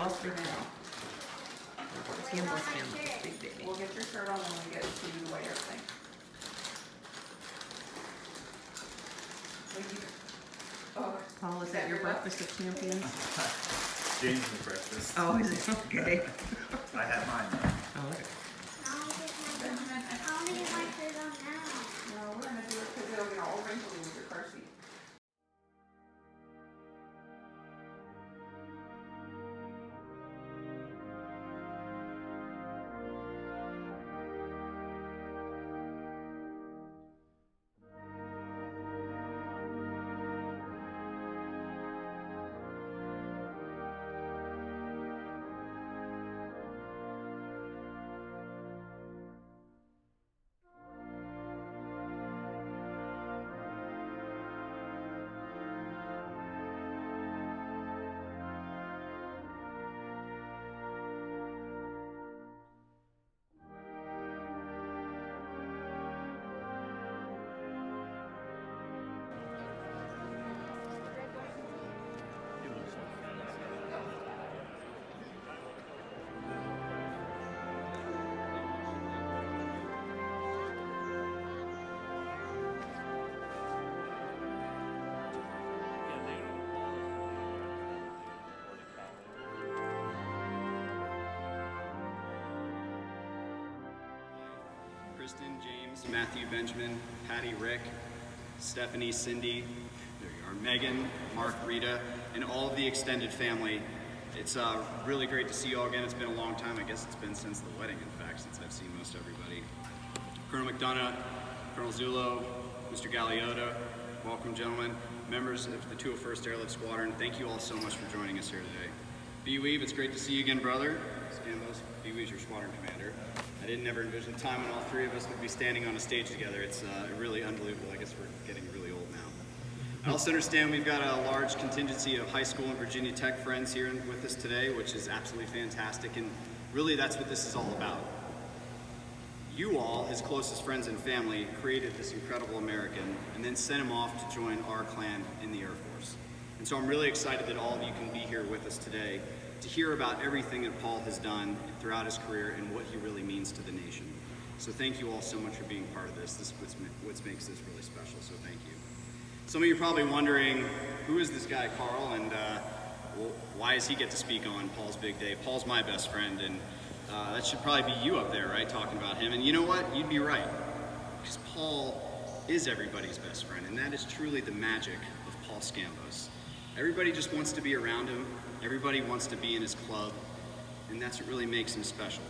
Paul's big day. Scambos family, big baby. We'll get your shirt on when we get to weigh everything. Oh, Paul, is that your breakfast of champions? James' breakfast. Oh, is it? Okay. I had mine. Oh, okay. Benjamin, I want to get my shirt on now. no, we're gonna do it because it'll get all wrinkly with your car seat. Kristen, James, Matthew, Benjamin, Patty, Rick, Stephanie, Cindy, there you are, Megan, Mark, Rita, and all of the extended family. It's really great to see you all again. It's been a long time. I guess it's been since the wedding, in fact, since I've seen most everybody. Colonel McDonough, Colonel Zullo, Mr. Galeota, welcome, gentlemen. Members of the 201st Airlift Squadron, thank you all so much for joining us here today. B-Weave, it's great to see you again, brother. Scambos, B-Weave's your squadron commander. I didn't ever envision a time when all three of us would be standing on a stage together. It's really unbelievable. I guess we're getting really old now. I also understand we've got a large contingency of high school and Virginia Tech friends here with us today, which is absolutely fantastic, and really that's what this is all about. You all, his closest friends and family, created this incredible American and then sent him off to join our clan in the Air Force. And so I'm really excited that all of you can be here with us today to hear about everything that Paul has done throughout his career and what he really means to the nation. So thank you all so much for being part of this. This is what makes this really special, so thank you. Some of you are probably wondering, who is this guy, Carl, and why does he get to speak on Paul's big day? Paul's my best friend, and that should probably be you up there, right, talking about him. And you know what? You'd be right, because Paul is everybody's best friend, and that is truly the magic of Paul Scambos. Everybody just wants to be around him. Everybody wants to be in his club, and that's what really makes him special.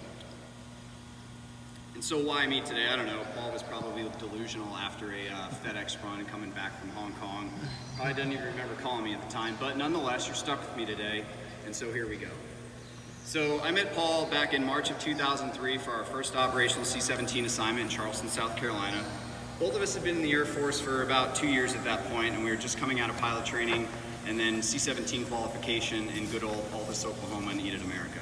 And so why me today? I don't know. Paul was probably delusional after a FedEx run and coming back from Hong Kong. Probably doesn't even remember calling me at the time, but nonetheless, you're stuck with me today, and so here we go. So I met Paul back in March of 2003 for our first operational C-17 assignment in Charleston, South Carolina. Both of us had been in the Air Force for about 2 years at that point, and we were just coming out of pilot training and then C-17 qualification in good old Aldous, Oklahoma, and Enid, America.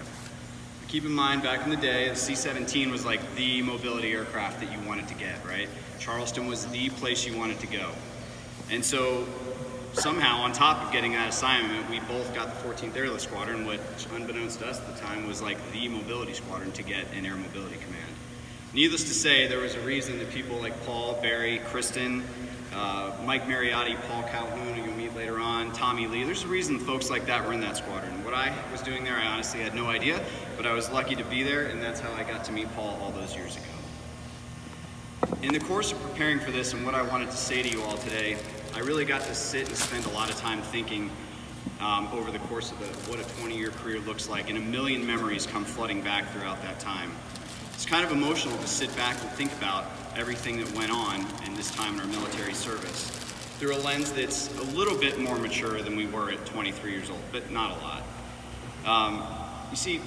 Keep in mind, back in the day, the C-17 was like the mobility aircraft that you wanted to get, right? Charleston was the place you wanted to go. And so somehow, on top of getting that assignment, we both got the 14th Airlift Squadron, which, unbeknownst to us at the time, was like the mobility squadron to get an Air Mobility Command. Needless to say, there was a reason that people like Paul, Barry, Kristen, Mike Mariotti, Paul Calhoun, who you'll meet later on, Tommy Lee, there's a reason folks like that were in that squadron. What I was doing there, I honestly had no idea, but I was lucky to be there, and that's how I got to meet Paul all those years ago. In the course of preparing for this and what I wanted to say to you all today, I really got to sit and spend a lot of time thinking over the course of what a 20-year career looks like, and a million memories come flooding back throughout that time. It's kind of emotional to sit back and think about everything that went on in this time in our military service through a lens that's a little bit more mature than we were at 23 years old, but not a lot. You see,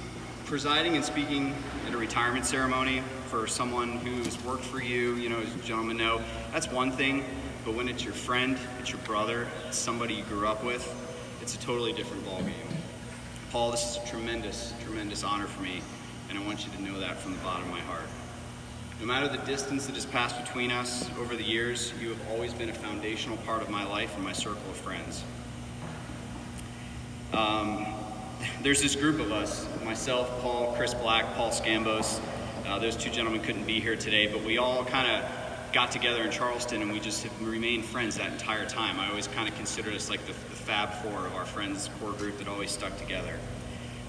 presiding and speaking at a retirement ceremony for someone who's worked for you, you know, as gentlemen know, that's one thing, but when it's your friend, it's your brother, it's somebody you grew up with, it's a totally different ballgame. Paul, this is a tremendous, tremendous honor for me, and I want you to know that from the bottom of my heart. No matter the distance that has passed between us over the years, you have always been a foundational part of my life and my circle of friends. there's this group of us, myself, Paul, Chris Black, Paul Scambos. Those two gentlemen couldn't be here today, but we all kind of got together in Charleston, and we just have remained friends that entire time. I always kind of consider us like the Fab Four of our friends core group that always stuck together.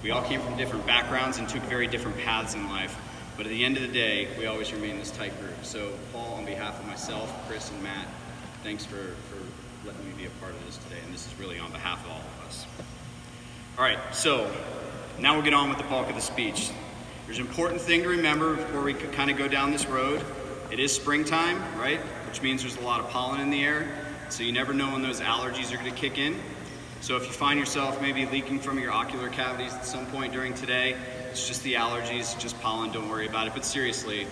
We all came from different backgrounds and took very different paths in life, but at the end of the day, we always remain this tight group. So Paul, on behalf of myself, Chris, and Matt, thanks for letting me be a part of this today, and this is really on behalf of all of us. All right, so now we'll get on with the bulk of the speech. There's an important thing to remember before we kind of go down this road. It is springtime, right? Which means there's a lot of pollen in the air, so you never know when those allergies are going to kick in. So if you find yourself maybe leaking from your ocular cavities at some point during today, it's just the allergies, just pollen, don't worry about it. But seriously,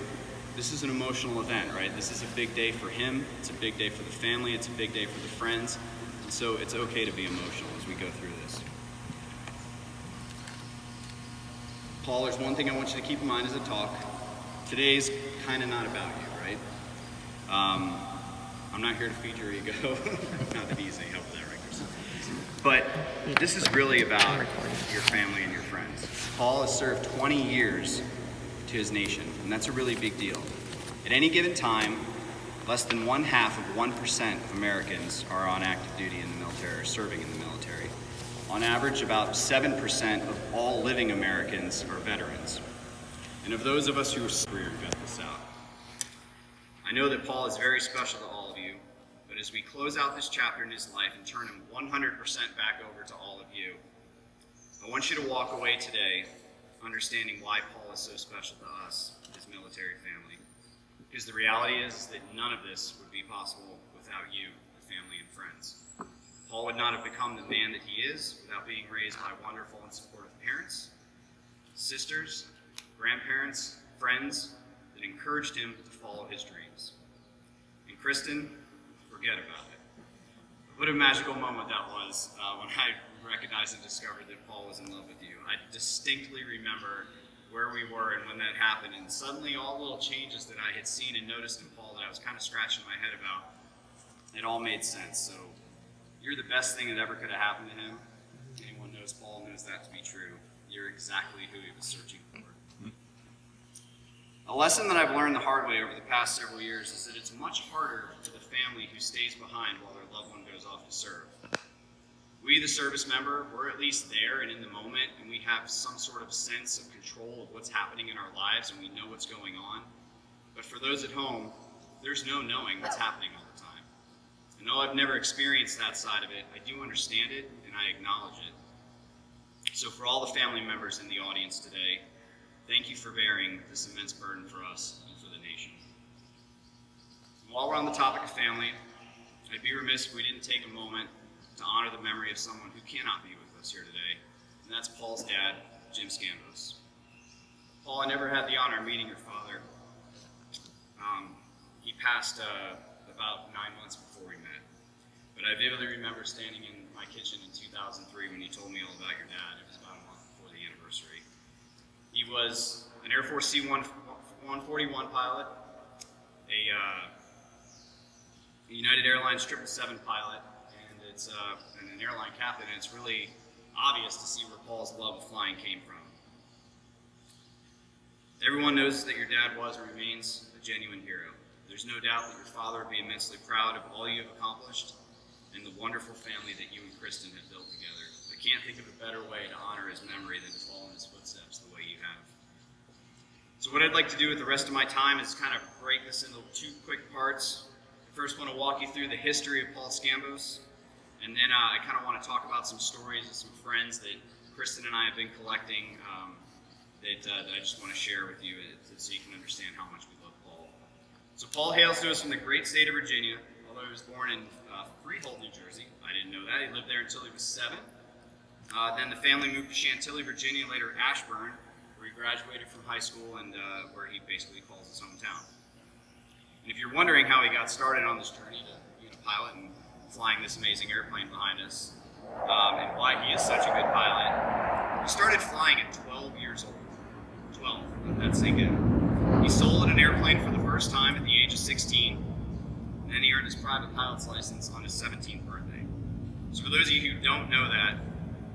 this is an emotional event, right? This is a big day for him, it's a big day for the family, it's a big day for the friends, and so it's okay to be emotional as we go through this. Paul, there's one thing I want you to keep in mind as I talk. Today's kind of not about you, right? I'm not here to feed your ego. Not that easy, help with that, right, Chris? But this is really about your family and your friends. Paul has served 20 years to his nation, and that's a really big deal. At any given time, less than 0.5% of Americans are on active duty in the military or serving in the military. On average, about 7% of all living Americans are veterans. And of those of us who are career and got this out, I know that Paul is very special to all of you, but as we close out this chapter in his life and turn him 100% back over to all of you, I want you to walk away today understanding why Paul is so special to us, his military family. Because the reality is that none of this would be possible without you, the family and friends. Paul would not have become the man that he is without being raised by wonderful and supportive parents, sisters, grandparents, friends that encouraged him to follow his dreams. And Kristen, forget about it. What a magical moment that was when I recognized and discovered that Paul was in love with you. I distinctly remember where we were and when that happened, and suddenly all little changes that I had seen and noticed in Paul that I was kind of scratching my head about, it all made sense. So you're the best thing that ever could have happened to him. Anyone knows Paul knows that to be true. You're exactly who he was searching for. A lesson that I've learned the hard way over the past several years is that it's much harder for the family who stays behind while their loved one goes off to serve. We, the service member, we're at least there and in the moment, and we have some sort of sense of control of what's happening in our lives, and we know what's going on. But for those at home, there's no knowing what's happening all the time. And though I've never experienced that side of it, I do understand it, and I acknowledge it. So for all the family members in the audience today, thank you for bearing this immense burden for us and for the nation. And while we're on the topic of family, I'd be remiss if we didn't take a moment to honor the memory of someone who cannot be with us here today, and that's Paul's dad, Jim Scambos. Paul, I never had the honor of meeting your father. He passed about 9 months before we met, but I vividly remember standing in my kitchen in 2003 when you told me all about your dad. It was about a month before the anniversary. He was an Air Force C-141 pilot, a United Airlines 777 pilot, and an airline captain, and it's really obvious to see where Paul's love of flying came from. Everyone knows that your dad was and remains a genuine hero. There's no doubt that your father would be immensely proud of all you have accomplished and the wonderful family that you and Kristen have built together. I can't think of a better way to honor his memory than to follow in his footsteps the way you have. So what I'd like to do with the rest of my time is kind of break this into 2 quick parts. I first want to walk you through the history of Paul Scambos, and then I kind of want to talk about some stories of some friends that Kristen and I have been collecting that I just want to share with you so you can understand how much we love Paul. So Paul hails to us from the great state of Virginia, although he was born in Freehold, New Jersey. I didn't know that. He lived there until he was 7. Then the family moved to Chantilly, Virginia, later Ashburn, where he graduated from high school and where he basically calls his hometown. And if you're wondering how he got started on this journey to being a pilot and flying this amazing airplane behind us, and why he is such a good pilot, he started flying at 12 years old. 12, let that sink in. He soloed an airplane for the first time at the age of 16, and then he earned his private pilot's license on his 17th birthday. So for those of you who don't know that,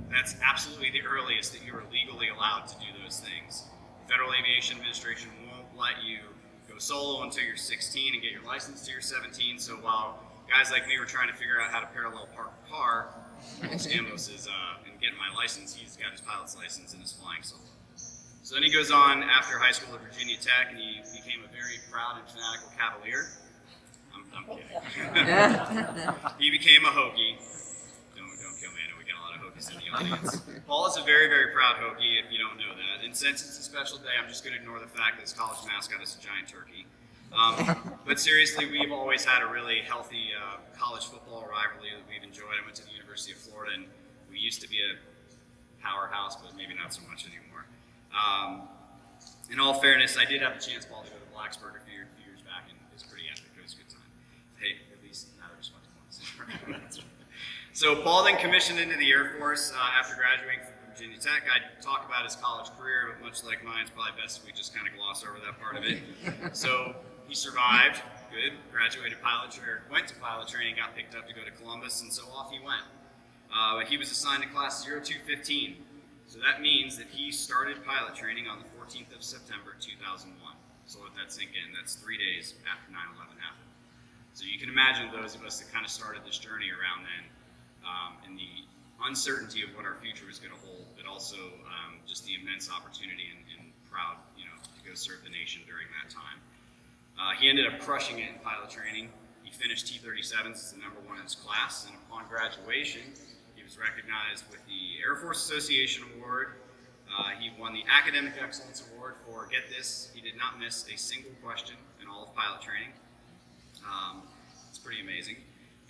that's absolutely the earliest that you are legally allowed to do those things. The Federal Aviation Administration won't let you go solo until you're 16 and get your license until you're 17. So while guys like me were trying to figure out how to parallel park a car, Paul Scambos is in getting my license. He's got his pilot's license and is flying solo. So then he goes on after high school at Virginia Tech, and he became a very proud and fanatical Cavalier. I'm kidding. He became a Hokie. Don't kill me. I know we got a lot of Hokies in the audience. Paul is a very, very proud Hokie, if you don't know that. And since it's a special day, I'm just going to ignore the fact that his college mascot is a giant turkey. But seriously, we've always had a really healthy college football rivalry that we've enjoyed. I went to the University of Florida, and we used to be a powerhouse, but maybe not so much anymore. In all fairness, I did have the chance, Paul, to go to Blacksburg a few years back, and it was pretty epic. It was a good time. Hey, at least neither just went to once. So Paul then commissioned into the Air Force after graduating from Virginia Tech. I talk about his college career, but much like mine, it's probably best if we just kind of gloss over that part of it. So he survived, good, graduated went to pilot training, got picked up to go to Columbus, and so off he went. He was assigned to class 0215. So that means that he started pilot training on the 14th of September 2001. So let that sink in. That's 3 days after 9/11 happened. So you can imagine those of us that kind of started this journey around then, and the uncertainty of what our future was going to hold, but also just the immense opportunity and proud, to go serve the nation during that time. He ended up crushing it in pilot training. He finished T-37s as the #1 in his class, and upon graduation, he was recognized with the Air Force Association Award. He won the Academic Excellence Award for, get this, he did not miss a single question in all of pilot training. It's pretty amazing.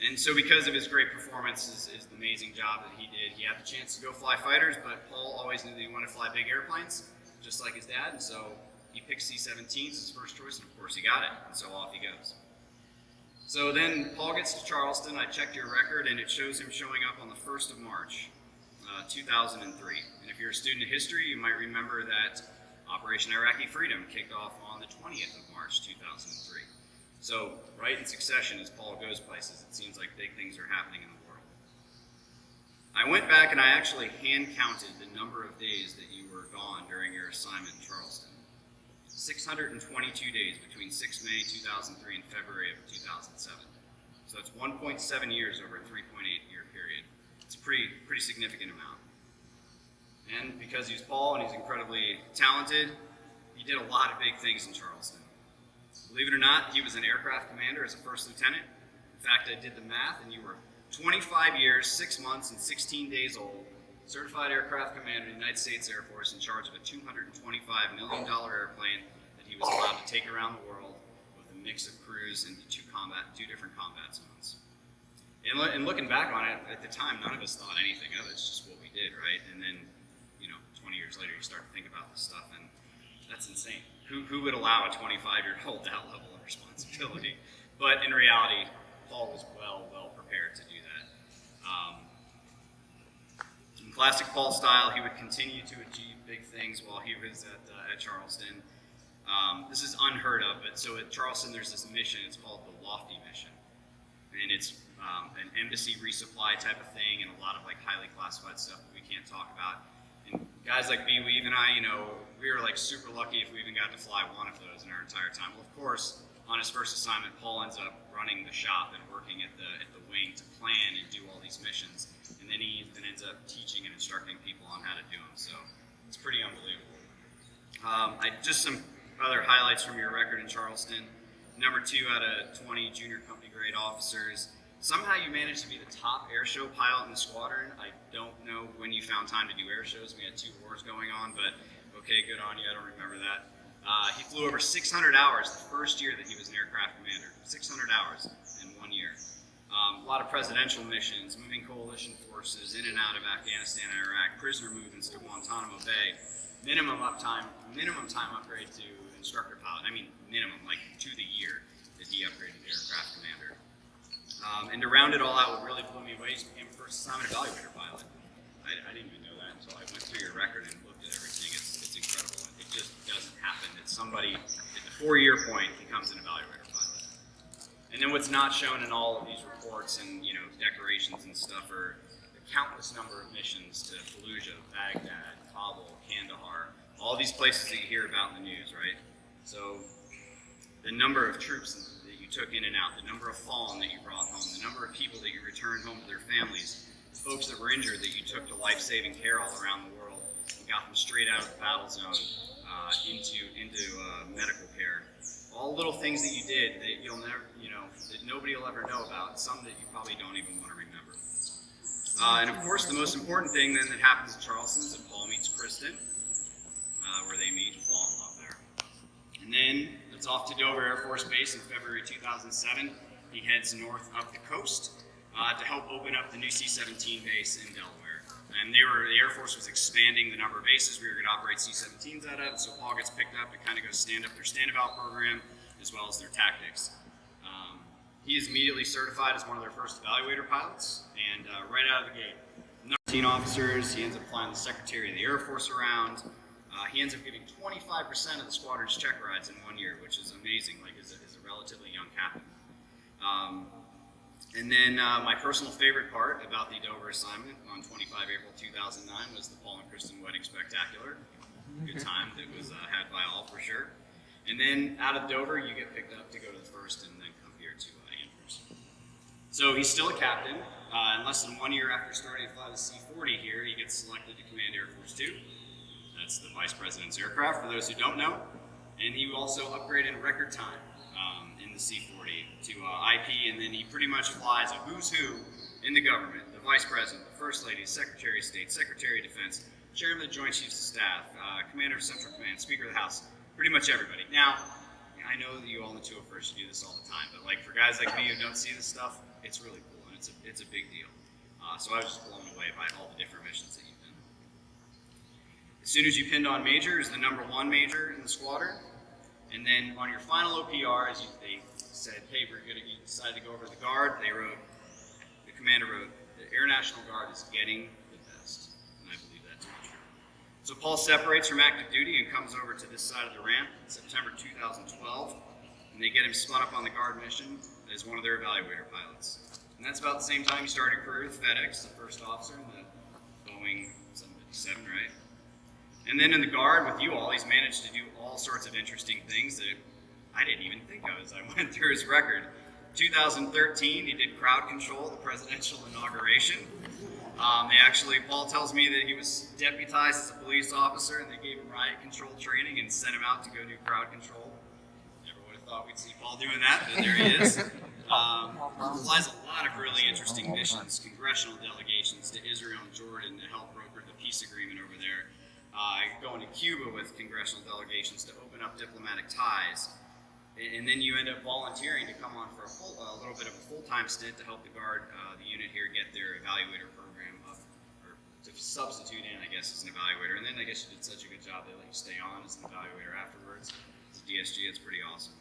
And so because of his great performance, his amazing job that he did, he had the chance to go fly fighters, but Paul always knew that he wanted to fly big airplanes, just like his dad, and so he picked C-17s as his first choice, and of course he got it, and so off he goes. So then Paul gets to Charleston. I checked your record, and it shows him showing up on the 1st of March, 2003. And if you're a student of history, you might remember that Operation Iraqi Freedom kicked off on the 20th of March, 2003. So right in succession, as Paul goes places, it seems like big things are happening in the world. I went back and I actually hand counted the number of days that you were gone during your assignment in Charleston. 622 days between 6 May 2003 and February of 2007. So that's 1.7 years over a 3.8-year period. It's a pretty significant amount. And because he's Paul and he's incredibly talented, he did a lot of big things in Charleston. Believe it or not, he was an aircraft commander as a first lieutenant. In fact, I did the math, and you were 25 years, 6 months, and 16 days old, certified aircraft commander in the United States Air Force in charge of a $225 million airplane that he was allowed to take around the world with a mix of crews and two different combat zones. And looking back on it, at the time, none of us thought anything of it. It's just what we did, right? And then, 20 years later, you start to think about this stuff, and that's insane. Who would allow a 25-year-old that level of responsibility? But in reality, Paul was well prepared to do that. In classic Paul style, he would continue to achieve big things while he was at Charleston. This is unheard of, but so at Charleston there's this mission, it's called the Lofty Mission. And it's an embassy resupply type of thing and a lot of highly classified stuff that we can't talk about. And guys like B. Weave and I, we were super lucky if we even got to fly one of those in our entire time. Well, of course, on his first assignment, Paul ends up running the shop and working at the wing to plan and do all these missions. And then he even ends up teaching and instructing people on how to do them. So it's pretty unbelievable. Just some other highlights from your record in Charleston. Number 2 out of 20 junior company grade officers. Somehow you managed to be the top air show pilot in the squadron. I don't know when you found time to do air shows. We had 2 wars going on, but okay, good on you. I don't remember that. He flew over 600 hours the first year that he was an aircraft commander. 600 hours in 1 year. A lot of presidential missions, moving coalition forces in and out of Afghanistan and Iraq, prisoner movements to Guantanamo Bay, minimum time upgrade to instructor pilot. I mean, minimum, to the year that he upgraded to aircraft commander. And to round it all out, what really blew me away is he became a first assignment evaluator pilot. I didn't even know that until I went through your record and looked at everything. It's incredible. It just doesn't happen that somebody at the 4-year point becomes an evaluator pilot. And then what's not shown in all of these reports and decorations and stuff are the countless number of missions to Fallujah, Baghdad, Kabul, Kandahar, all these places that you hear about in the news, right? So the number of troops that you took in and out, the number of fallen that you brought home, the number of people that you returned home to their families, the folks that were injured that you took to life-saving care all around the world and got them straight out of the battle zone into medical care. All little things that you did that you'll never, that nobody will ever know about, some that you probably don't even want to remember. And of course, the most important thing then that happens in Charleston is that Paul meets Kristen, where they meet and fall in love there. And then it's off to Dover Air Force Base in February 2007. He heads north up the coast to help open up the new C-17 base in Delaware. And the Air Force was expanding the number of bases we were going to operate C-17s out of, so Paul gets picked up to kind of go stand up their stand-about program as well as their tactics. He is immediately certified as one of their first evaluator pilots, and right out of the gate, 13 officers, he ends up flying the Secretary of the Air Force around. He ends up giving 25% of the squadron's check rides in 1 year, which is amazing, like as a relatively young captain. And then my personal favorite part about the Dover assignment on 25 April 2009 was the Paul and Kristen wedding spectacular. Good time that was had by all for sure. And then out of Dover, you get picked up to go to the first and then come here to Andrews. So he's still a captain. And less than 1 year after starting to fly the C-40 here, he gets selected to command Air Force 2. That's the Vice President's aircraft, for those who don't know. And he also upgraded in record time in the C-40 to IP, and then he pretty much flies a who's who in the government: the Vice President, the First Lady, Secretary of State, Secretary of Defense, Chairman of the Joint Chiefs of Staff, Commander of Central Command, Speaker of the House, pretty much everybody. Now, I know that you all in the 201st do this all the time, but like for guys like me who don't see this stuff, it's really cool, and it's a big deal. So I was just blown away by all the different missions that you've been. As soon as you pinned on Major, is the #1 Major in the squadron. And then on your final OPR, they said, hey, you decided to go over to the Guard. The commander wrote, the Air National Guard is getting the best. And I believe that to be true. So Paul separates from active duty and comes over to this side of the ramp in September 2012. And they get him spun up on the Guard mission as one of their evaluator pilots. And that's about the same time he started a career with FedEx, the first officer in the Boeing 757, right? And then in the Guard with you all, he's managed to do all sorts of interesting things that I didn't even think of as I went through his record. 2013, he did crowd control at the presidential inauguration. Paul tells me that he was deputized as a police officer and they gave him riot control training and sent him out to go do crowd control. Never would have thought we'd see Paul doing that, but there he is. Flies a lot of really interesting missions, congressional delegations to Israel and Jordan to help broker the peace agreement over there. Going to Cuba with congressional delegations to open up diplomatic ties. And then you end up volunteering to come on for a little bit of a full-time stint to help the Guard, the unit here, get their evaluator program up, or to substitute in, I guess, as an evaluator. And then I guess you did such a good job they let you stay on as an evaluator afterwards. As a DSG, it's pretty awesome.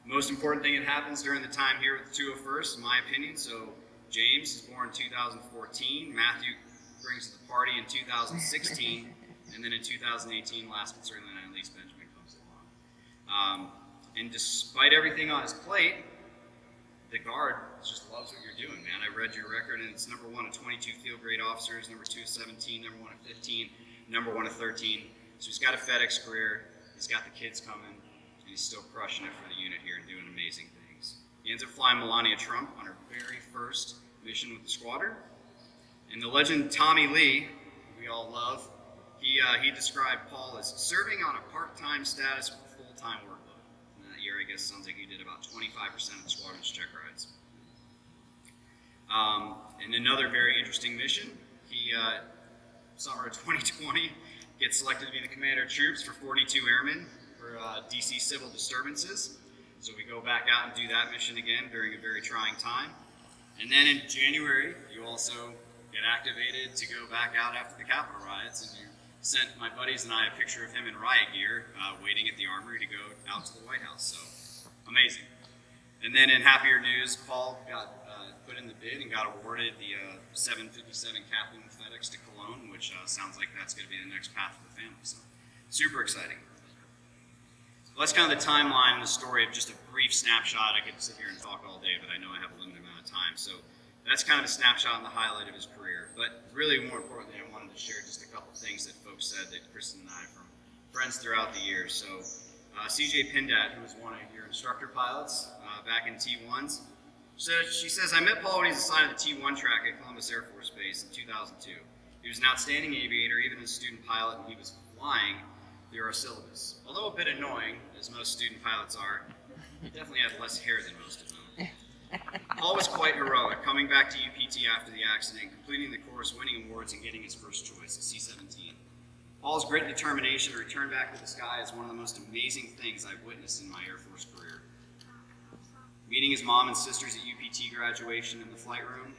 Most important thing that happens during the time here with the 201st, in my opinion. So James is born in 2014. Matthew brings to the party in 2016, and then in 2018, last but certainly not least, Benjamin comes along. And despite everything on his plate, the Guard just loves what you're doing, man. I read your record, and it's #1 of 22 field grade officers, #2 of 17, #1 of 15, #1 of 13. So he's got a FedEx career, he's got the kids coming, and he's still crushing it for the unit here and doing amazing things. He ends up flying Melania Trump on her very first mission with the squadron. And the legend Tommy Lee, who we all love, he described Paul as serving on a part-time status with a full-time workload. And that year, I guess, sounds like he did about 25% of the squadron's check rides. And another very interesting mission, he, summer of 2020, gets selected to be the commander of troops for 42 Airmen for DC civil disturbances. So we go back out and do that mission again during a very trying time. And then in January, you also get activated to go back out after the Capitol riots, and you sent my buddies and I a picture of him in riot gear waiting at the Armory to go out to the White House. So amazing. And then in happier news, Paul got put in the bid and got awarded the 757 captain with FedEx to Cologne, which sounds like that's going to be the next path for the family. So super exciting. Well, that's kind of the timeline and the story of just a brief snapshot. I could sit here and talk all day, but I know I have a limited amount of time. So That's kind of a snapshot and the highlight of his career. But really more importantly, I wanted to share just a couple things that folks said that Kristen and I from friends throughout the years. So CJ Pindat, who was one of your instructor pilots back in T1s, she says, I met Paul when he was assigned to the T1 track at Columbus Air Force Base in 2002. He was an outstanding aviator, even as a student pilot, and he was flying through our syllabus. Although a bit annoying, as most student pilots are, he definitely had less hair than most of them. Paul was quite heroic, coming back to UPT after the accident, completing the course, winning awards, and getting his first choice, a C-17. Paul's grit and determination to return back to the sky is one of the most amazing things I've witnessed in my Air Force career. Meeting his mom and sisters at UPT graduation in the flight room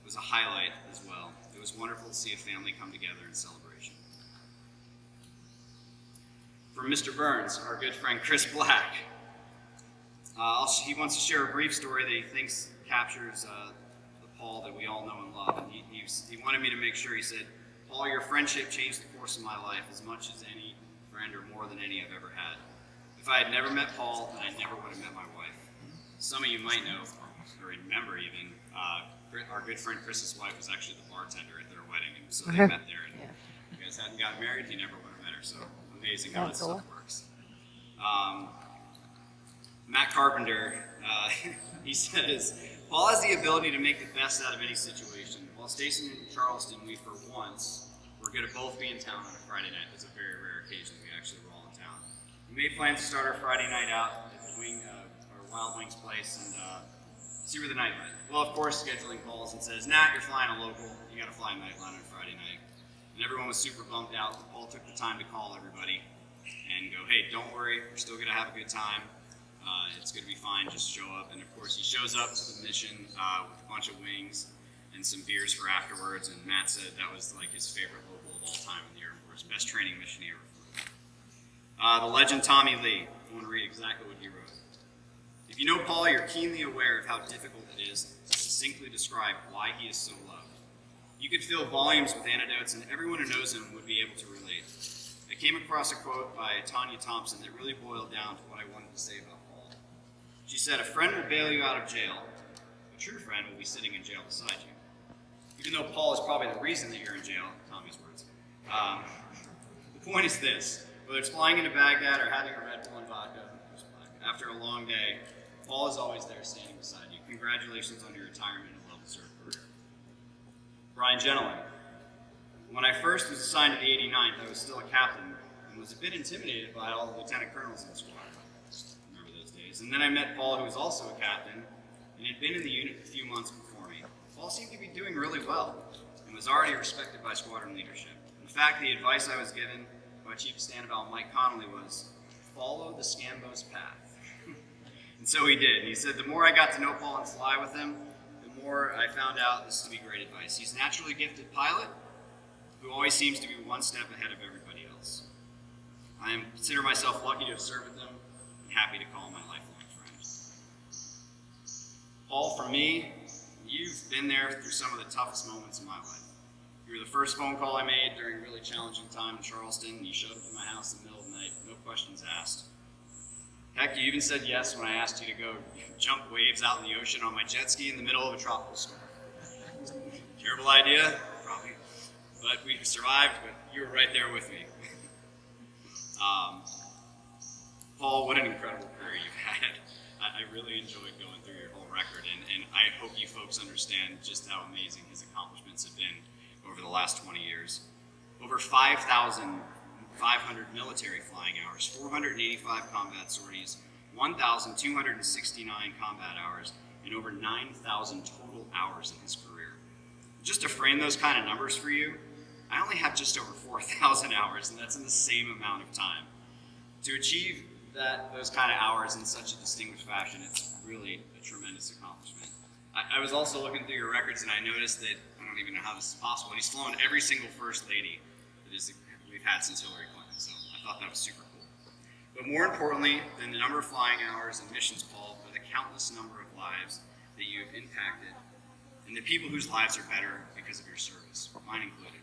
was a highlight as well. It was wonderful to see a family come together in celebration. From Mr. Burns, our good friend Chris Black. He wants to share a brief story that he thinks captures the Paul that we all know and love. And he wanted me to make sure, he said, Paul, your friendship changed the course of my life as much as any friend or more than any I've ever had. If I had never met Paul, then I never would have met my wife. Some of you might know, or remember even, our good friend Chris's wife was actually the bartender at their wedding, and so they met there. And if you guys hadn't gotten married, you never would have met her, so amazing how this stuff works. Matt Carpenter, he says, Paul has the ability to make the best out of any situation. While stationed in Charleston, we for once were going to both be in town on a Friday night. It's a very rare occasion that we actually were all in town. We made plans to start our Friday night out at the our Wild Wings place and see where the night went. Well, of course, scheduling calls and says, Nat, you're flying a local. You got to fly Nightline on Friday night. And everyone was super bummed out. Paul took the time to call everybody and go, hey, don't worry, we're still going to have a good time. It's going to be fine, just show up. And of course, he shows up to the mission with a bunch of wings and some beers for afterwards. And Matt said that was like his favorite local of all time in the Air Force, best training mission he ever flew. The legend Tommy Lee. I want to read exactly what he wrote. If you know Paul, you're keenly aware of how difficult it is to succinctly describe why he is so loved. You could fill volumes with anecdotes, and everyone who knows him would be able to relate. I came across a quote by Tanya Thompson that really boiled down to what I wanted to say about Paul. She said, a friend will bail you out of jail. A true friend will be sitting in jail beside you. Even though Paul is probably the reason that you're in jail, Tommy's words. The point is this, whether it's flying into Baghdad or having a Red Bull and vodka, after a long day, Paul is always there standing beside you. Congratulations on your retirement and well-deserved career. Brian Gentleman. When I first was assigned to the 89th, I was still a captain and was a bit intimidated by all the lieutenant colonels in the squadron. Remember those days. And then I met Paul, who was also a captain, and had been in the unit a few months before me. Paul seemed to be doing really well and was already respected by squadron leadership. In fact, the advice I was given by Chief of Stand-About Mike Connolly was, follow the Scambos path. And so he did. He said the more I got to know Paul and fly with him, the more I found out this to be great advice. He's a naturally gifted pilot who always seems to be one step ahead of everybody else. I consider myself lucky to have served with him and happy to call my lifelong friend. Paul, for me, you've been there through some of the toughest moments in my life. You were the first phone call I made during a really challenging time in Charleston, and you showed up at my house in the middle of the night, no questions asked. Heck, you even said yes when I asked you to go jump waves out in the ocean on my jet ski in the middle of a tropical storm. Terrible idea, probably, but we survived, but you were right there with me. Paul, what an incredible career you've had. I really enjoyed going through your whole record, and I hope you folks understand just how amazing his accomplishments have been over the last 20 years. Over 5,500 military flying hours, 485 combat sorties, 1,269 combat hours, and over 9,000 total hours in his career. Just to frame those kind of numbers for you, I only have just over 4,000 hours, and that's in the same amount of time. To achieve those kind of hours in such a distinguished fashion, it's really a tremendous accomplishment. I was also looking through your records, and I noticed that, I don't even know how this is possible, he's flown every single First Lady that we've had since Hillary Clinton, so I thought that was super cool. But more importantly than the number of flying hours and missions, Paul, are the countless number of lives that you have impacted, and the people whose lives are better because of your service, mine included.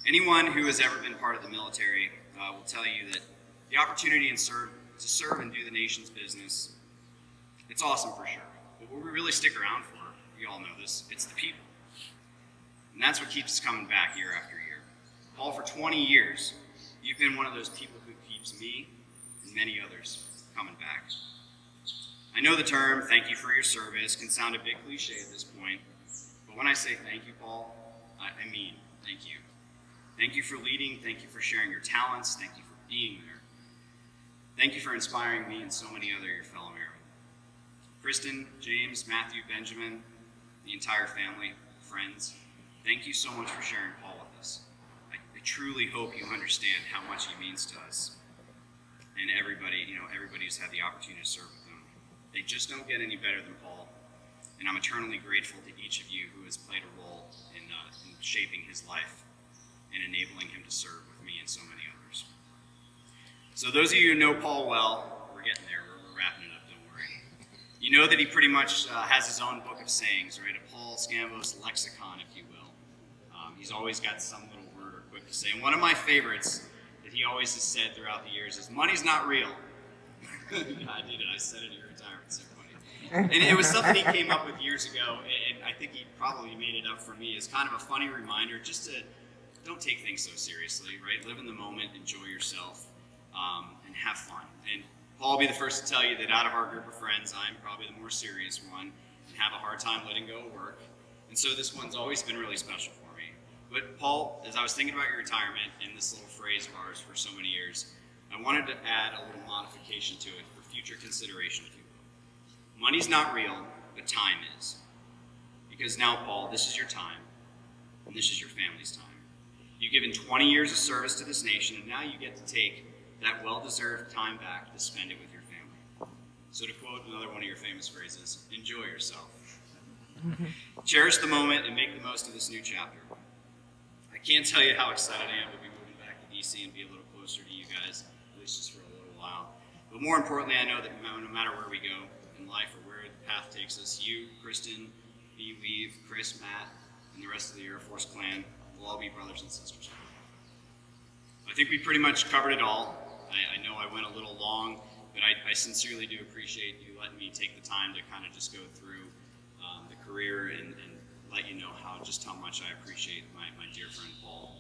Anyone who has ever been part of the military will tell you that the opportunity to serve and do the nation's business, it's awesome for sure. But what we really stick around for we all know this, it's the people. And that's what keeps us coming back year after year. Paul, for 20 years, you've been one of those people who keeps me and many others coming back. I know the term, thank you for your service, can sound a bit cliche at this point, but when I say thank you, Paul, I mean thank you. Thank you for leading, thank you for sharing your talents, thank you for being there. Thank you for inspiring me and so many other your fellow airmen. Kristen, James, Matthew, Benjamin, the entire family, friends, thank you so much for sharing Paul with us. I truly hope you understand how much he means to us. And everybody who's had the opportunity to serve with him. They just don't get any better than Paul. And I'm eternally grateful to each of you who has played a role in shaping his life and enabling him to serve with me and so many others. So those of you who know Paul well, we're getting there, we're wrapping it up, don't worry. You know that he pretty much has his own book of sayings, right? A Paul Scambos lexicon, if you will. He's always got some little word or quip to say. And one of my favorites that he always has said throughout the years is, money's not real. I did it, I said it at your retirement ceremony. And it was something he came up with years ago, and I think he probably made it up for me as kind of a funny reminder, just to don't take things so seriously, right? Live in the moment, enjoy yourself, and have fun. And Paul will be the first to tell you that out of our group of friends, I'm probably the more serious one and have a hard time letting go of work. And so this one's always been really special for me. But Paul, as I was thinking about your retirement and this little phrase of ours for so many years, I wanted to add a little modification to it for future consideration, if you will. Money's not real, but time is. Because now, Paul, this is your time, and this is your family's time. You've given 20 years of service to this nation, and now you get to take that well-deserved time back to spend it with your family. So to quote another one of your famous phrases, enjoy yourself. Cherish the moment and make the most of this new chapter. I can't tell you how excited I am to be moving back to DC and be a little closer to you guys, at least just for a little while. But more importantly, I know that no matter where we go in life or where the path takes us, you, Kristen, me, Weave, Chris, Matt, and the rest of the Air Force clan will all be brothers and sisters. I think we pretty much covered it all. I know I went a little long, but I sincerely do appreciate you letting me take the time to kind of just go through the career and let you know just how much I appreciate my dear friend Paul.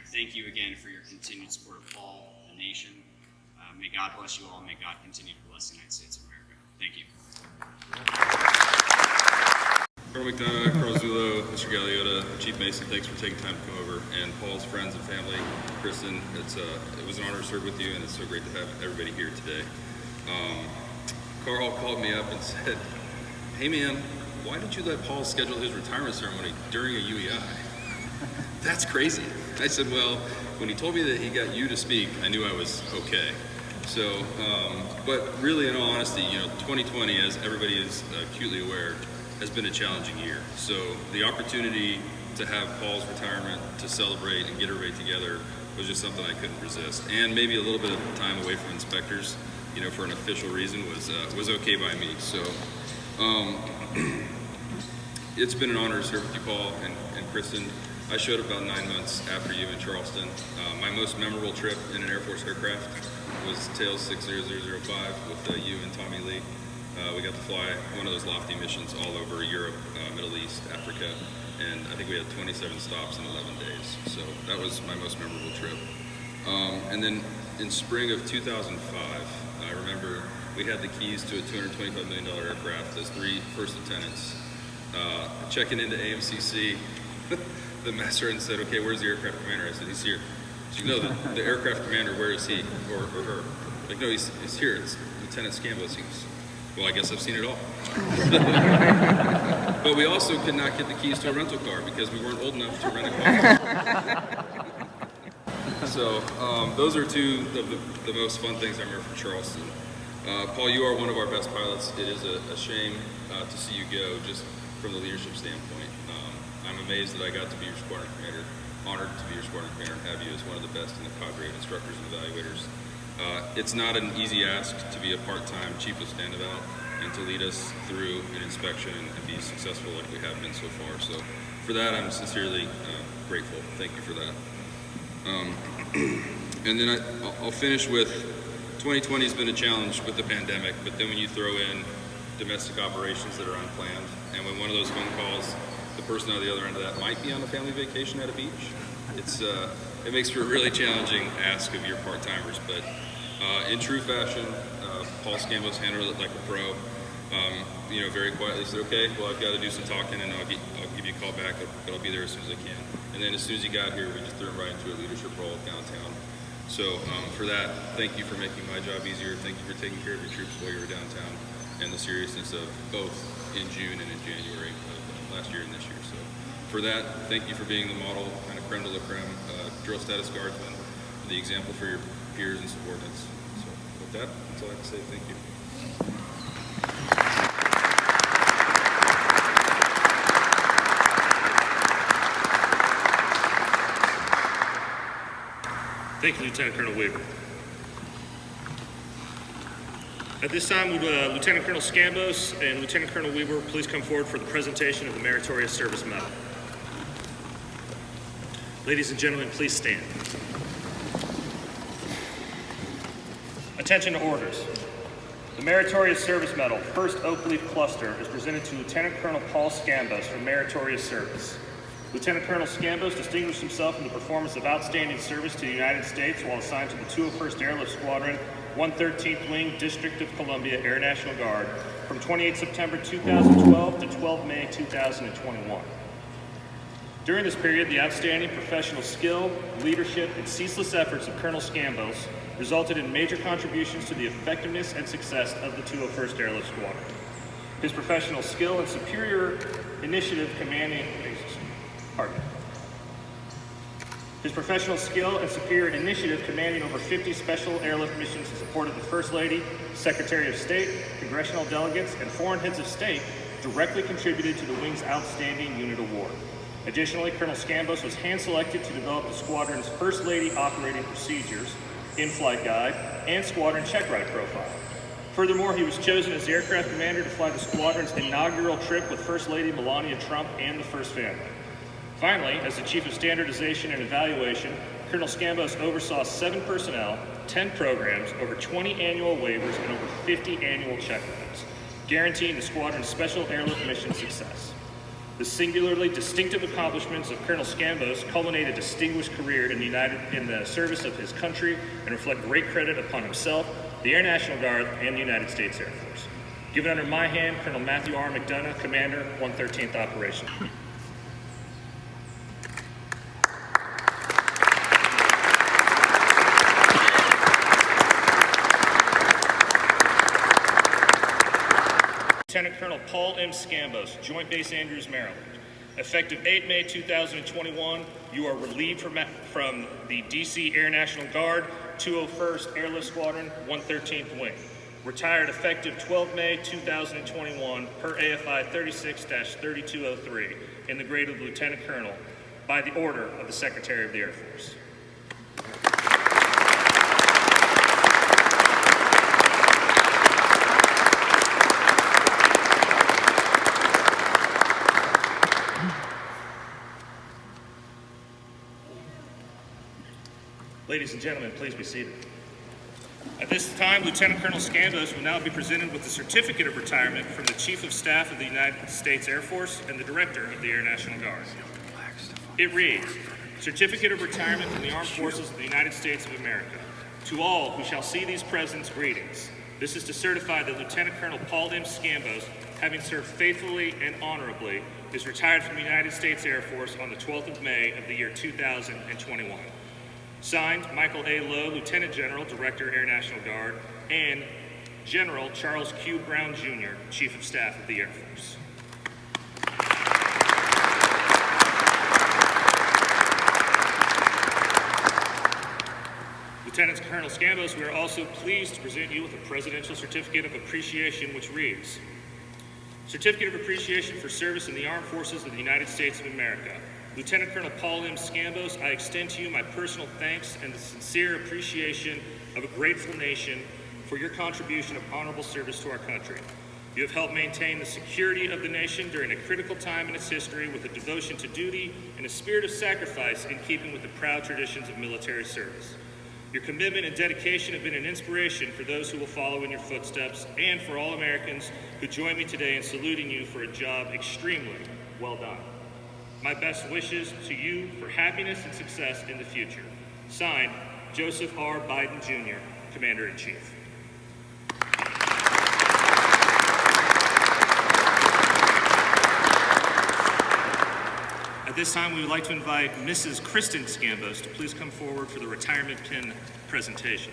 Thank you again for your continued support of Paul, the nation. May God bless you all, and may God continue to bless the United States of America. Thank you. Colonel McDonough, Colonel Zullo, Mr. Galeota, Chief Mason, thanks for taking time to come over, and Paul's friends and family, Kristen, it was an honor to serve with you, and it's so great to have everybody here today. Carl called me up and said, hey man, why did you let Paul schedule his retirement ceremony during a UEI? That's crazy. I said, well, when he told me that he got you to speak, I knew I was okay. So, but really in all honesty, 2020, as everybody is acutely aware, has been a challenging year. So the opportunity to have Paul's retirement to celebrate and get everybody together was just something I couldn't resist. And maybe a little bit of time away from inspectors, for an official reason was okay by me. So it's been an honor to serve with you, Paul and Kristen. I showed up about 9 months after you in Charleston. My most memorable trip in an Air Force aircraft was Tails 60005 with you and Tommy Lee. We got to fly one of those lofty missions all over Europe, Middle East, Africa, and I think we had 27 stops in 11 days. So that was my most memorable trip. And then in spring of 2005, I remember we had the keys to a $225 million aircraft as 3 first lieutenants. Checking into AMCC, the master sergeant said, okay, where's the aircraft commander? I said, he's here. So the aircraft commander, where is he or her? Like, no, he's here. It's Lieutenant Scambos. He goes, well, I guess I've seen it all. But we also could not get the keys to a rental car because we weren't old enough to rent a car. So those are two of the most fun things I remember from Charleston. Paul, you are one of our best pilots. It is a shame to see you go just from the leadership standpoint. I'm amazed that I got to be your squadron commander, honored to be your squadron commander and have you as one of the best in the cadre of instructors and evaluators. It's not an easy ask to be a part-time chief of stand eval and to lead us through an inspection and be successful like we have been so far. So for that, I'm sincerely grateful. Thank you for that. And then I'll finish with 2020 has been a challenge with the pandemic, but then when you throw in domestic operations that are unplanned. And when one of those phone calls, the person on the other end of that might be on a family vacation at a beach. It makes for a really challenging ask of your part-timers, but in true fashion, Paul Scambos handled it like a pro. Very quietly said, okay, well, I've got to do some talking and I'll give you a call back, but I'll be there as soon as I can. And then as soon as he got here, we just threw him right into a leadership role downtown. So for that, thank you for making my job easier. Thank you for taking care of your troops while you were downtown, and the seriousness of both in June and in January of last year and this year. So for that, thank you for being the model, kind of creme de la creme, drill status guardsman, the example for your peers and subordinates. So with that, that's all I have to say. Thank you. Thank you, Lieutenant Colonel Weaver. At this time, would Lieutenant Colonel Scambos and Lieutenant Colonel Weaver please come forward for the presentation of the Meritorious Service Medal. Ladies and gentlemen, please stand. Attention to orders. The Meritorious Service Medal, 1st Oak Leaf Cluster, is presented to Lieutenant Colonel Paul Scambos for meritorious service. Lieutenant Colonel Scambos distinguished himself in the performance of outstanding service to the United States while assigned to the 201st Airlift Squadron, 113th Wing, District of Columbia Air National Guard from 28 September 2012 to 12 May 2021. During this period, the outstanding professional skill, leadership, and ceaseless efforts of Colonel Scambos resulted in major contributions to the effectiveness and success of the 201st Airlift Squadron. His professional skill and superior initiative commanding over 50 special airlift missions in support of the First Lady, Secretary of State, congressional delegates, and foreign heads of state directly contributed to the Wing's Outstanding Unit Award. Additionally, Colonel Scambos was hand-selected to develop the squadron's First Lady operating procedures, in-flight guide, and squadron check-ride profile. Furthermore, he was chosen as the aircraft commander to fly the squadron's inaugural trip with First Lady Melania Trump and the First Family. Finally, as the Chief of Standardization and Evaluation, Colonel Scambos oversaw 7 personnel, 10 programs, over 20 annual waivers, and over 50 annual check-rides, guaranteeing the squadron's special airlift mission success. The singularly distinctive accomplishments of Colonel Scambos culminate a distinguished career in the service of his country and reflect great credit upon himself, the Air National Guard, and the United States Air Force. Given under my hand, Colonel Matthew R. McDonough, Commander, 113th Operation. Lieutenant Colonel Paul M. Scambos, Joint Base Andrews, Maryland. Effective 8 May 2021, you are relieved from the D.C. Air National Guard, 201st Airlift Squadron, 113th Wing. Retired effective 12 May 2021 per AFI 36-3203 in the grade of Lieutenant Colonel by the order of the Secretary of the Air Force. Ladies and gentlemen, please be seated. At this time, Lieutenant Colonel Scambos will now be presented with the Certificate of Retirement from the Chief of Staff of the United States Air Force and the Director of the Air National Guard. It reads, Certificate of Retirement from the Armed Forces of the United States of America. To all who shall see these presents, greetings. This is to certify that Lieutenant Colonel Paul M. Scambos, having served faithfully and honorably, is retired from the United States Air Force on the 12th of May of the year 2021. Signed, Michael A. Lowe, Lieutenant General, Director, Air National Guard, and General Charles Q. Brown, Jr., Chief of Staff of the Air Force. Lieutenant Colonel Scambos, we are also pleased to present you with a Presidential Certificate of Appreciation, which reads, Certificate of Appreciation for Service in the Armed Forces of the United States of America. Lieutenant Colonel Paul M. Scambos, I extend to you my personal thanks and the sincere appreciation of a grateful nation for your contribution of honorable service to our country. You have helped maintain the security of the nation during a critical time in its history with a devotion to duty and a spirit of sacrifice in keeping with the proud traditions of military service. Your commitment and dedication have been an inspiration for those who will follow in your footsteps and for all Americans who join me today in saluting you for a job extremely well done. My best wishes to you for happiness and success in the future. Signed, Joseph R. Biden Jr., Commander-in-Chief. At this time, we would like to invite Mrs. Kristen Scambos to please come forward for the retirement pin presentation.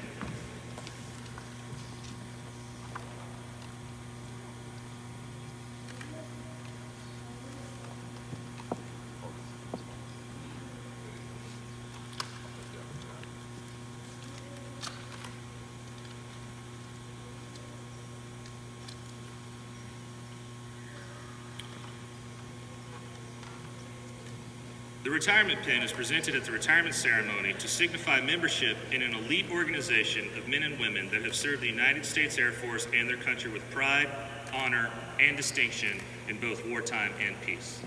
The retirement pin is presented at the retirement ceremony to signify membership in an elite organization of men and women that have served the United States Air Force and their country with pride, honor, and distinction in both wartime and peace.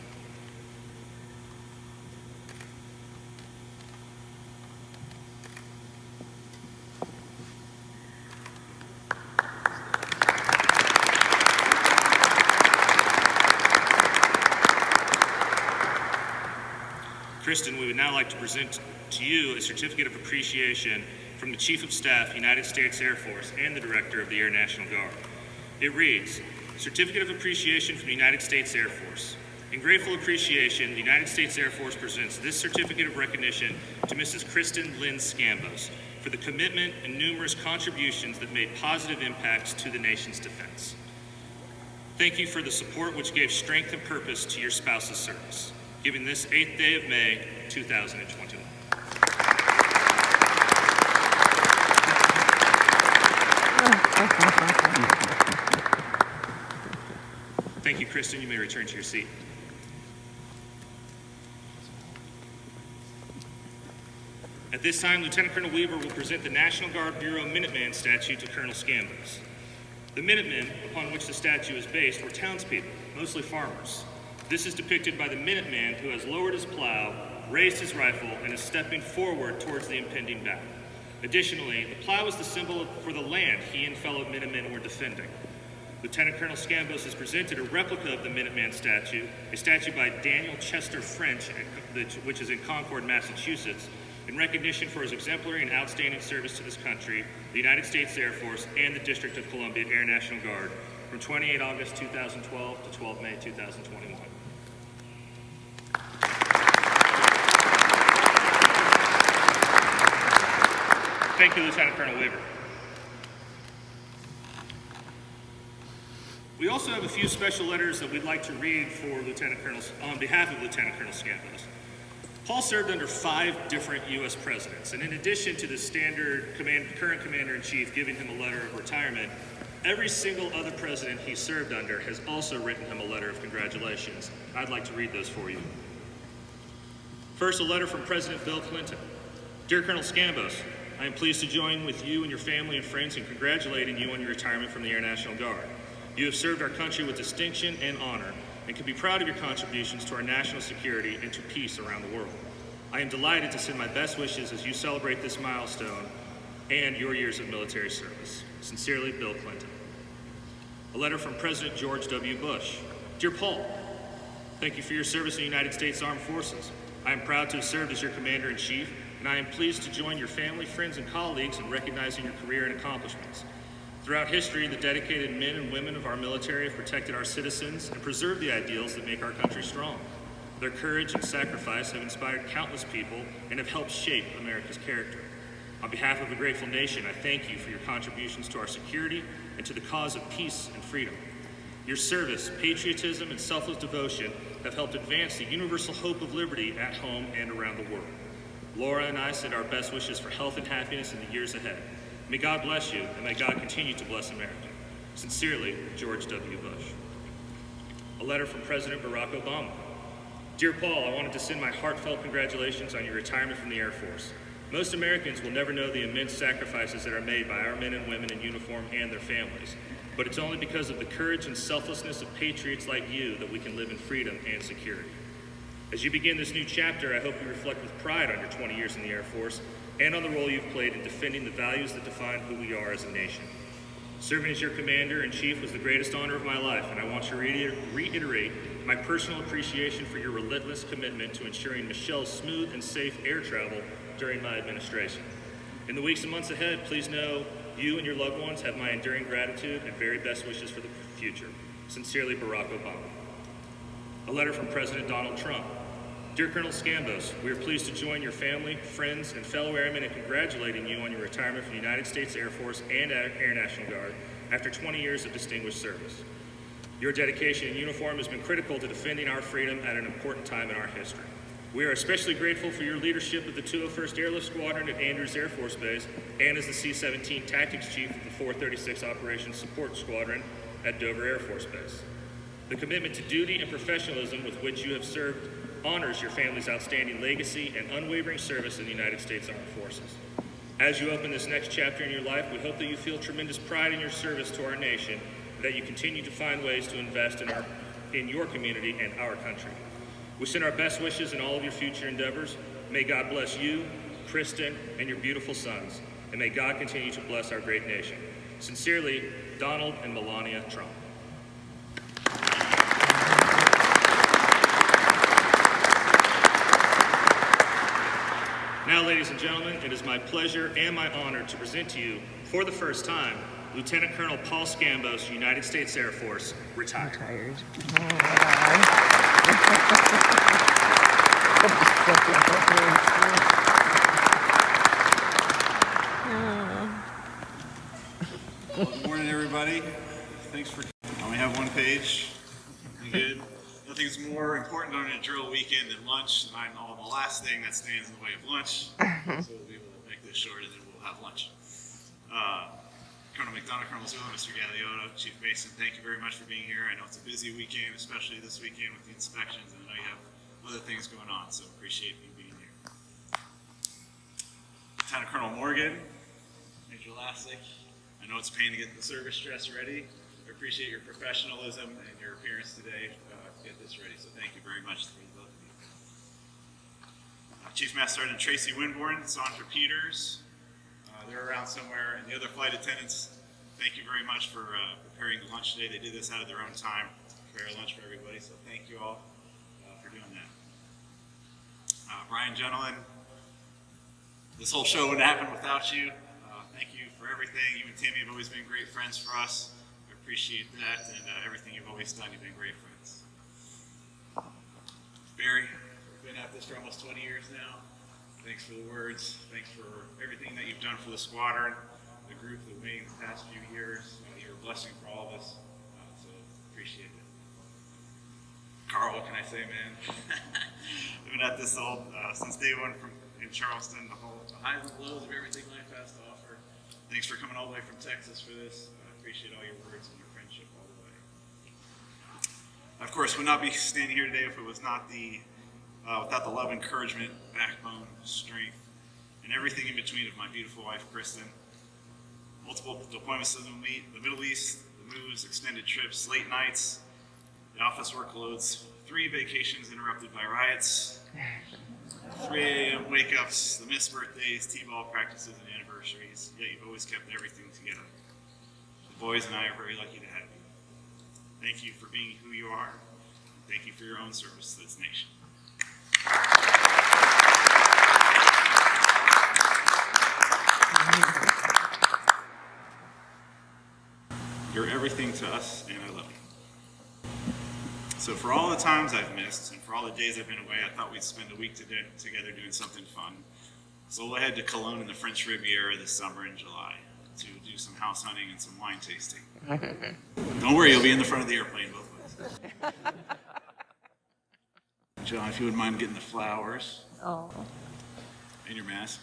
Kristen, we would now like to present to you a certificate of appreciation from the Chief of Staff, United States Air Force, and the Director of the Air National Guard. It reads, Certificate of Appreciation from the United States Air Force. In grateful appreciation, the United States Air Force presents this certificate of recognition to Mrs. Kristen Lynn Scambos for the commitment and numerous contributions that made positive impacts to the nation's defense. Thank you for the support which gave strength and purpose to your spouse's service. Given this 8th day of May, 2021. Thank you, Kristen. You may return to your seat. At this time, Lieutenant Colonel Weaver will present the National Guard Bureau Minuteman statue to Colonel Scambos. The Minutemen, upon which the statue is based, were townspeople, mostly farmers. This is depicted by the Minuteman who has lowered his plow, raised his rifle, and is stepping forward towards the impending battle. Additionally, the plow is the symbol for the land he and fellow Minutemen were defending. Lieutenant Colonel Scambos has presented a replica of the Minuteman statue, a statue by Daniel Chester French, which is in Concord, Massachusetts, in recognition for his exemplary and outstanding service to this country, the United States Air Force, and the District of Columbia Air National Guard from 28 August 2012 to 12 May 2021. Thank you, Lieutenant Colonel Weaver. We also have a few special letters that we'd like to read for on behalf of Lieutenant Colonel Scambos. Paul served under 5 different U.S. presidents, and in addition to the standard current Commander-in-Chief giving him a letter of retirement, every single other president he served under has also written him a letter of congratulations. I'd like to read those for you. First, a letter from President Bill Clinton. Dear Colonel Scambos, I am pleased to join with you and your family and friends in congratulating you on your retirement from the Air National Guard. You have served our country with distinction and honor and can be proud of your contributions to our national security and to peace around the world. I am delighted to send my best wishes as you celebrate this milestone and your years of military service. Sincerely, Bill Clinton. A letter from President George W. Bush. Dear Paul, thank you for your service in the United States Armed Forces. I am proud to have served as your Commander-in-Chief, and I am pleased to join your family, friends, and colleagues in recognizing your career and accomplishments. Throughout history, the dedicated men and women of our military have protected our citizens and preserved the ideals that make our country strong. Their courage and sacrifice have inspired countless people and have helped shape America's character. On behalf of a grateful nation, I thank you for your contributions to our security and to the cause of peace and freedom. Your service, patriotism, and selfless devotion have helped advance the universal hope of liberty at home and around the world. Laura and I send our best wishes for health and happiness in the years ahead. May God bless you, and may God continue to bless America. Sincerely, George W. Bush. A letter from President Barack Obama. Dear Paul, I wanted to send my heartfelt congratulations on your retirement from the Air Force. Most Americans will never know the immense sacrifices that are made by our men and women in uniform and their families, but it's only because of the courage and selflessness of patriots like you that we can live in freedom and security. As you begin this new chapter, I hope you reflect with pride on your 20 years in the Air Force and on the role you've played in defending the values that define who we are as a nation. Serving as your commander-in-chief was the greatest honor of my life, and I want to reiterate my personal appreciation for your relentless commitment to ensuring Michelle's smooth and safe air travel during my administration. In the weeks and months ahead, please know you and your loved ones have my enduring gratitude and very best wishes for the future. Sincerely, Barack Obama. A letter from President Donald Trump. Dear Colonel Scambos, we are pleased to join your family, friends, and fellow airmen in congratulating you on your retirement from the United States Air Force and Air National Guard after 20 years of distinguished service. Your dedication in uniform has been critical to defending our freedom at an important time in our history. We are especially grateful for your leadership of the 201st Airlift Squadron at Andrews Air Force Base and as the C-17 Tactics Chief of the 436 Operations Support Squadron at Dover Air Force Base. The commitment to duty and professionalism with which you have served honors your family's outstanding legacy and unwavering service in the United States Armed Forces. As you open this next chapter in your life, we hope that you feel tremendous pride in your service to our nation, and that you continue to find ways to invest in your community and our country. We send our best wishes in all of your future endeavors. May God bless you, Kristen, and your beautiful sons, and may God continue to bless our great nation. Sincerely, Donald and Melania Trump. Now, ladies and gentlemen, it is my pleasure and my honor to present to you, for the first time, Lt-Col Paul Scambos, United States Air Force, retired. Well, good morning, everybody. Thanks for. I only have one page. You good? Nothing's more important on a drill weekend than lunch, and I know the last thing that stands in the way of lunch. So we'll be able to make this short, and then we'll have lunch. Colonel McDonough, Colonel Zula, Mr. Gagliotto, Chief Mason, thank you very much for being here. I know it's a busy weekend, especially this weekend with the inspections, and I know you have other things going on, so appreciate you being here. Lieutenant Colonel Morgan, Major Lassick, I know it's a pain to get the service dress ready. I appreciate your professionalism and your appearance today to get this ready, so thank you very much for both of you. Chief Master Sergeant Tracy Winborn, Sandra Peters, they're around somewhere, and the other flight attendants, thank you very much for preparing the lunch today. They did this out of their own time to prepare lunch for everybody, so thank you all for doing that. Brian Gentleman, this whole show wouldn't happen without you. Thank you for everything. You and Tammy have always been great friends for us. I appreciate that, and everything you've always done, you've been great friends. Barry, we've been at this for almost 20 years now. Thanks for the words. Thanks for everything that you've done for the squadron, the group, the wing, the past few years. You're a blessing for all of us, so appreciate it. Carl, what can I say, man? We've been at this since day one in Charleston, the highs and lows of everything life has to offer. Thanks for coming all the way from Texas for this. I appreciate all your words and your friendship all the way. Of course, would not be standing here today if it was not without the love, encouragement, backbone, strength, and everything in between of my beautiful wife, Kristen. Multiple deployments to the Middle East, the moves, extended trips, late nights, the office workloads, 3 vacations interrupted by riots, 3 a.m. wake-ups, the missed birthdays, T-ball practices, and anniversaries, yet you've always kept everything together. The boys and I are very lucky to have you. Thank you for being who you are. Thank you for your own service to this nation. You're everything to us, and I love you. So for all the times I've missed, and for all the days I've been away, I thought we'd spend a week together doing something fun. So we'll head to Cologne in the French Riviera this summer in July to do some house hunting and some wine tasting. Don't worry, you'll be in the front of the airplane both ways. John, if you wouldn't mind getting the flowers. Oh. And your mask.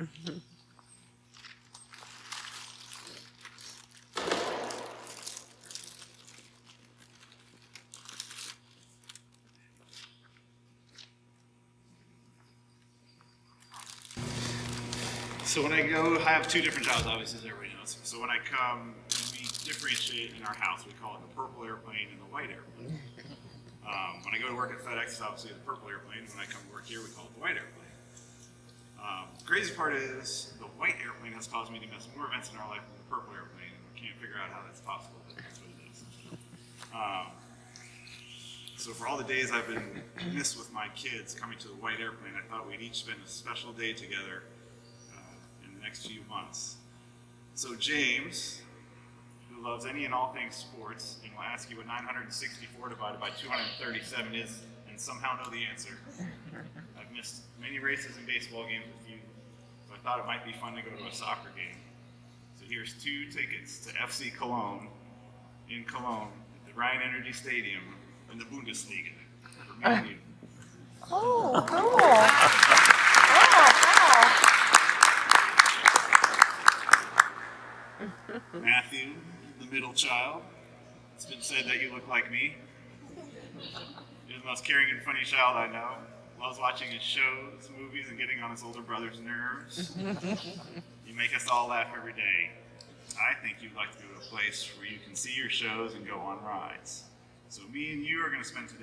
So when I go, I have two different jobs, obviously, as everybody knows. So when I come, we differentiate in our house. We call it the purple airplane and the white airplane. When I go to work at FedEx, it's obviously the purple airplane. When I come to work here, we call it the white airplane. The crazy part is the white airplane has caused me to miss more events in our life than the purple airplane. And I can't figure out how that's possible, but that's what it is. So for all the days I've been missed with my kids coming to the white airplane, I thought we'd each spend a special day together in the next few months. So James, who loves any and all things sports, and will ask you what 964 divided by 237 is, and somehow know the answer. I've missed many races and baseball games with you, so I thought it might be fun to go to a soccer game. So here's 2 tickets to FC Cologne in Cologne at the Rhein Energy Stadium in the Bundesliga for me and you. Oh, cool. Oh, Matthew, the middle child. It's been said that you look like me. You're the most caring and funny child I know. Loves watching his shows, movies, and getting on his older brother's nerves. You make us all laugh every day. I think you'd like to go to a place where you can see your shows and go on rides. So me and you are going to spend a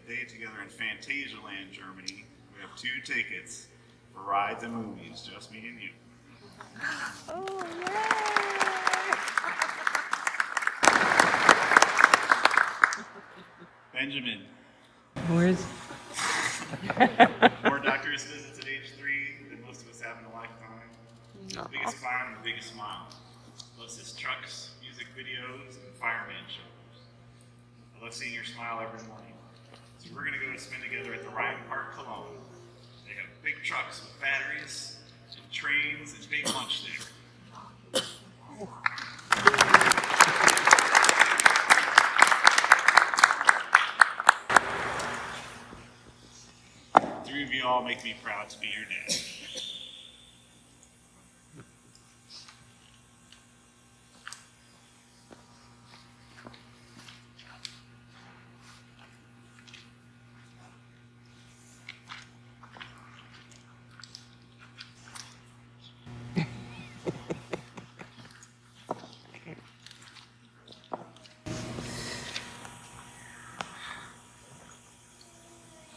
day together in Phantasialand, Germany. We have 2 tickets for rides and movies, just me and you. oh, yay. Benjamin. Where's More doctor's visits at age 3 than most of us have in a lifetime. The biggest clown and the biggest smile. Loves his trucks, music videos, and fireman shows. I love seeing your smile every morning. So we're going to go and spend together at the Ryan Park Cologne. They have big trucks with batteries, and trains, and big lunch there. 3 of you all make me proud to be your dad.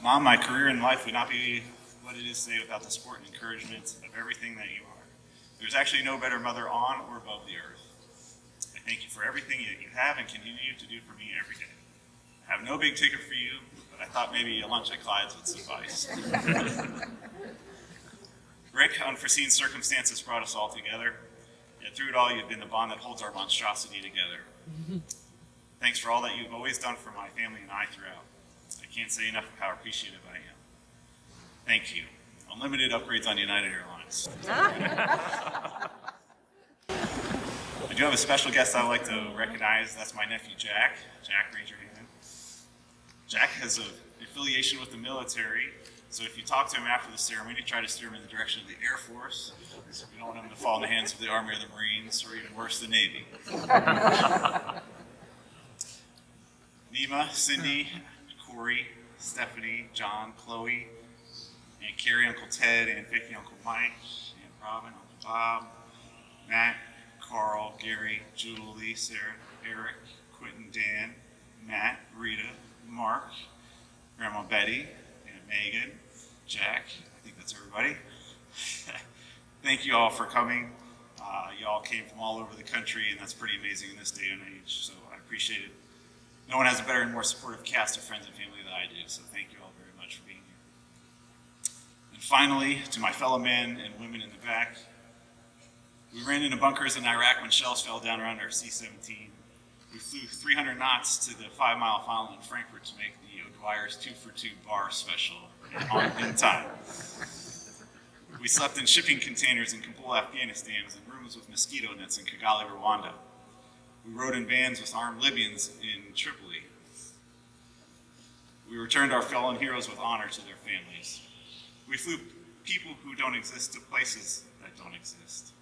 Mom, my career in life would not be what it is today without the support and encouragement of everything that you are. There's actually no better mother on or above the earth. I thank you for everything that you have and continue to do for me every day. I have no big ticket for you, but I thought maybe a lunch at Clyde's would suffice. Rick, unforeseen circumstances brought us all together, yet through it all you've been the bond that holds our monstrosity together. Thanks for all that you've always done for my family and I throughout. I can't say enough of how appreciative I am. Thank you. Unlimited upgrades on United Airlines. I do have a special guest I'd like to recognize. That's my nephew, Jack. Jack, raise your hand. Jack has an affiliation with the military, so if you talk to him after the ceremony, try to steer him in the direction of the Air Force. We don't want him to fall in the hands of the Army or the Marines, or even worse, the Navy. Nima, Cindy, Corey, Stephanie, John, Chloe, Aunt Carrie, Uncle Ted, Aunt Vicky, Uncle Mike, Aunt Robin, Uncle Bob, Matt, Carl, Gary, Julie, Sarah, Eric, Quentin, Dan, Matt, Rita, Mark, Grandma Betty, Aunt Megan, Jack. I think that's everybody. Thank you all for coming. You all came from all over the country, and that's pretty amazing in this day and age, so I appreciate it. No one has a better and more supportive cast of friends and family than I do, so thank you all very much for being here. And finally, to my fellow men and women in the back, we ran into bunkers in Iraq when shells fell down around our C-17. We flew 300 knots to the 5-mile final in Frankfurt to make the O'Dwyer's 2-for-2 bar special in time. We slept in shipping containers in Kabul, Afghanistan, and in rooms with mosquito nets in Kigali, Rwanda. We rode in bands with armed Libyans in Tripoli. We returned our fallen heroes with honor to their families. We flew people who don't exist to places don't exist.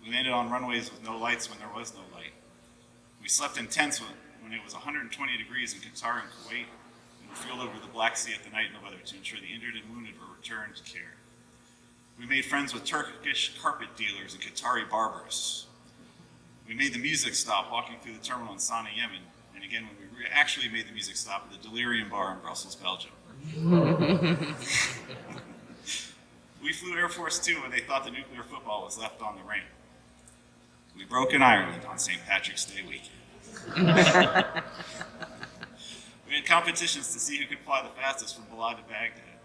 We landed on runways with no lights when there was no light. We slept in tents when it was 120 degrees in Qatar and Kuwait, and were fueled over the Black Sea at the night in the weather to ensure the injured and wounded were returned to care. We made friends with Turkish carpet dealers and Qatari barbers. We made the music stop walking through the terminal in Sana'a, Yemen, and again when we actually made the music stop at the Delirium Bar in Brussels, Belgium. We flew Air Force 2 when they thought the nuclear football was left on the range. We broke in Ireland on St. Patrick's Day weekend. We had competitions to see who could fly the fastest from Balad to Baghdad.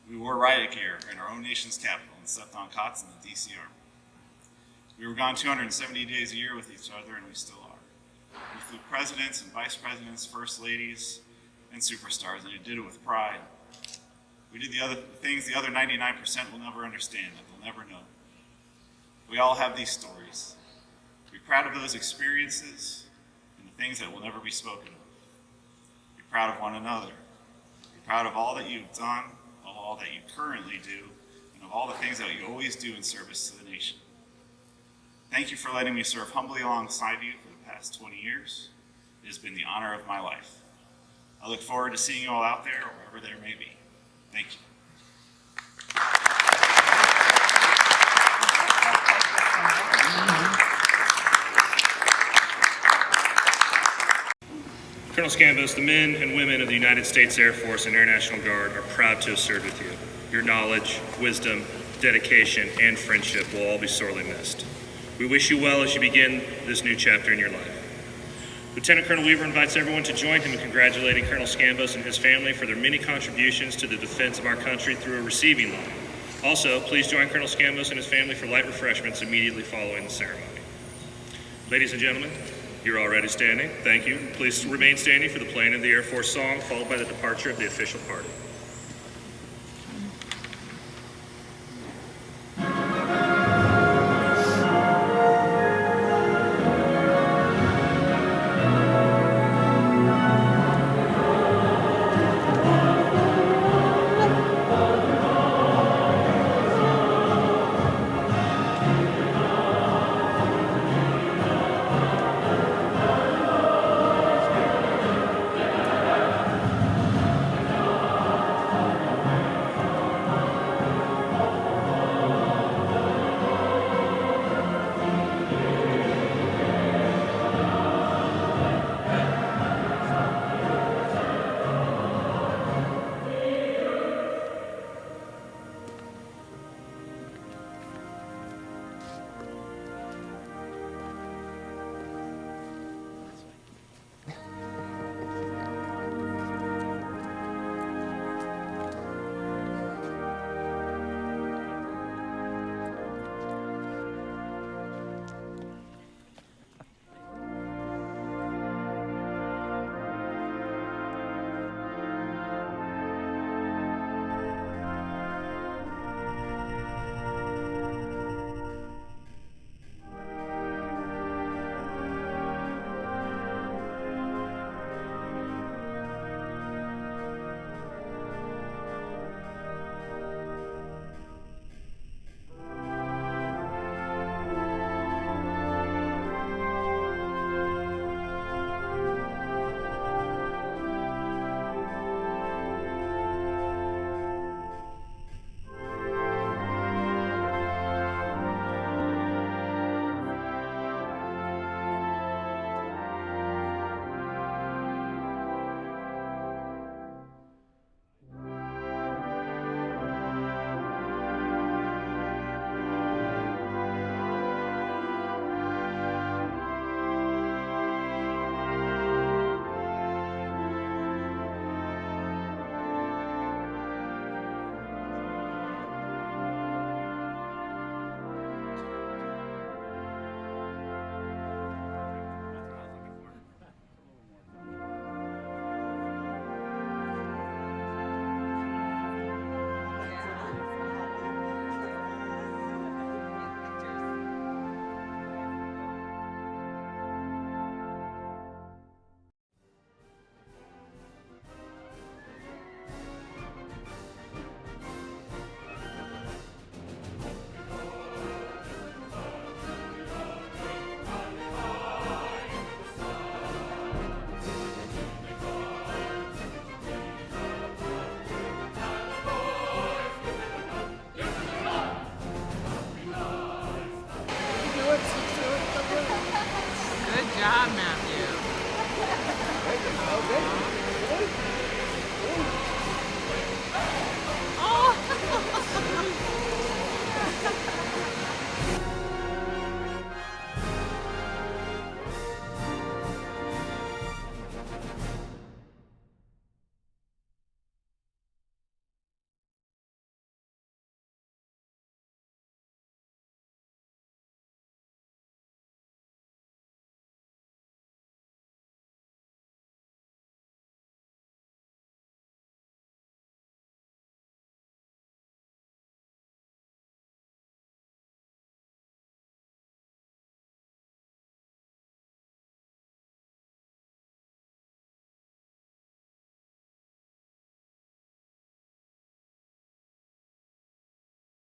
We wore riot gear in our own nation's capital and slept on cots in the DC Army. We were gone 270 days a year with each other, and we still are. We flew presidents and vice presidents, first ladies, and superstars, and we did it with pride. We did the other things the other 99% will never understand, that they'll never know. We all have these stories. Be proud of those experiences and the things that will never be spoken of. Be proud of one another. Be proud of all that you've done, of all that you currently do, and of all the things that you always do in service to the nation. Thank you for letting me serve humbly alongside you for the past 20 years. It has been the honor of my life. I look forward to seeing you all out there, wherever there may be. Thank you. Colonel Scambos, the men and women of the United States Air Force and Air National Guard are proud to have served with you. Your knowledge, wisdom, dedication, and friendship will all be sorely missed. We wish you well as you begin this new chapter in your life. Lieutenant Colonel Weaver invites everyone to join him in congratulating Colonel Scambos and his family for their many contributions to the defense of our country through a receiving line. Also, please join Colonel Scambos and his family for light refreshments immediately following the ceremony. Ladies and gentlemen, you're already standing. Thank you. Please remain standing for the playing of the Air Force song, followed by the departure of the official party. job, man.